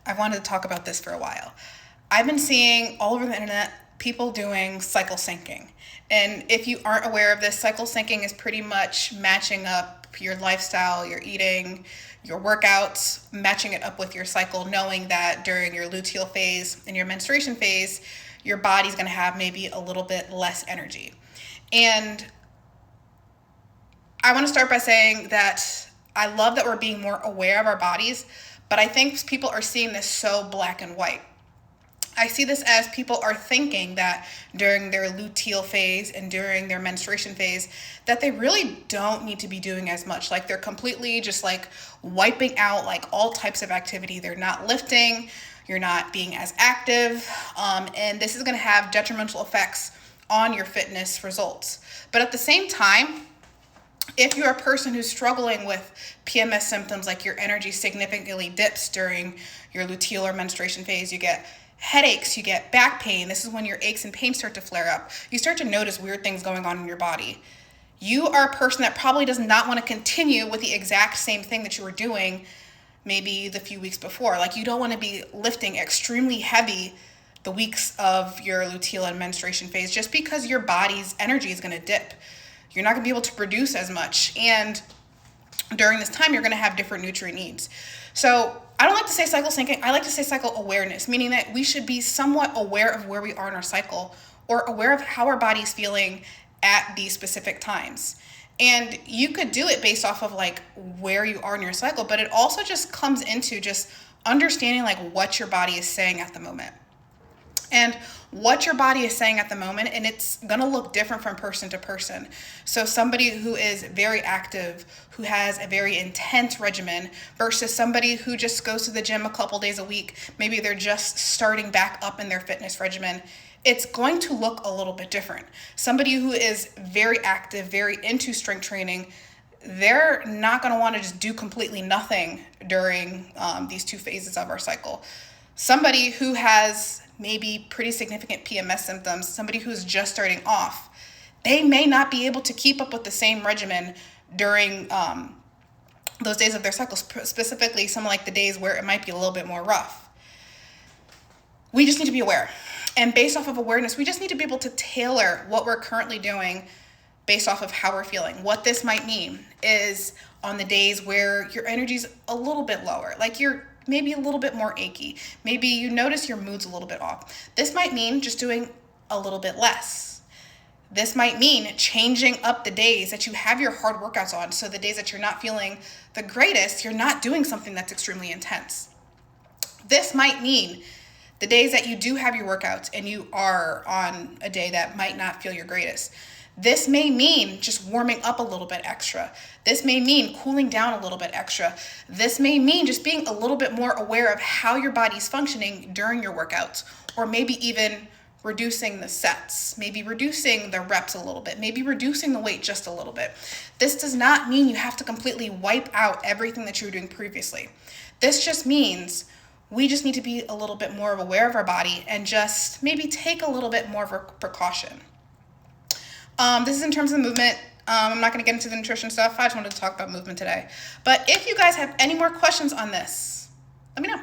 I wanted to talk about this for a while. I've been seeing all over the internet people doing cycle syncing. And if you aren't aware of this, cycle syncing is pretty much matching up your lifestyle, your eating, your workouts, matching it up with your cycle, knowing that during your luteal phase and your menstruation phase, your body's going to have maybe a little bit less energy. And I want to start by saying that I love that we're being more aware of our bodies, but I think people are seeing this so black and white. I see this as people are thinking that during their luteal phase and during their menstruation phase that they really don't need to be doing as much. Like they're completely just like wiping out like all types of activity. They're not lifting, you're not being as active, and this is going to have detrimental effects on your fitness results. But at the same time, if you're a person who's struggling with PMS symptoms, like your energy significantly dips during your luteal or menstruation phase, you get headaches, you get back pain. This is when your aches and pains start to flare up. You start to notice weird things going on in your body. You are a person that probably does not want to continue with the exact same thing that you were doing maybe the few weeks before. Like you don't want to be lifting extremely heavy the weeks of your luteal and menstruation phase just because your body's energy is going to dip. You're not going to be able to produce as much. And during this time, you're going to have different nutrient needs. So I don't like to say cycle syncing. I like to say cycle awareness, meaning that we should be somewhat aware of where we are in our cycle or aware of how our body's feeling at these specific times. And you could do it based off of like where you are in your cycle, but it also just comes into just understanding like what your body is saying at the moment. And what your body is saying at the moment, and it's going to look different from person to person. So somebody who is very active, who has a very intense regimen versus somebody who just goes to the gym a couple days a week, maybe they're just starting back up in their fitness regimen, it's going to look a little bit different. Somebody who is very active, very into strength training, they're not going to want to just do completely nothing during these two phases of our cycle. Somebody who has maybe pretty significant PMS symptoms, somebody who's just starting off, they may not be able to keep up with the same regimen during those days of their cycle, specifically some like the days where it might be a little bit more rough. We just need to be aware. And based off of awareness, we just need to be able to tailor what we're currently doing based off of how we're feeling. What this might mean is on the days where your energy's a little bit lower, like you're maybe a little bit more achy. Maybe you notice your mood's a little bit off. This might mean just doing a little bit less. This might mean changing up the days that you have your hard workouts on. So the days that you're not feeling the greatest, you're not doing something that's extremely intense. This might mean the days that you do have your workouts and you are on a day that might not feel your greatest. This may mean just warming up a little bit extra. This may mean cooling down a little bit extra. This may mean just being a little bit more aware of how your body's functioning during your workouts, or maybe even reducing the sets, maybe reducing the reps a little bit, maybe reducing the weight just a little bit. This does not mean you have to completely wipe out everything that you were doing previously. This just means we just need to be a little bit more aware of our body and just maybe take a little bit more of a precaution. This is in terms of movement. I'm not going to get into the nutrition stuff. I just wanted to talk about movement today. But if you guys have any more questions on this, let me know.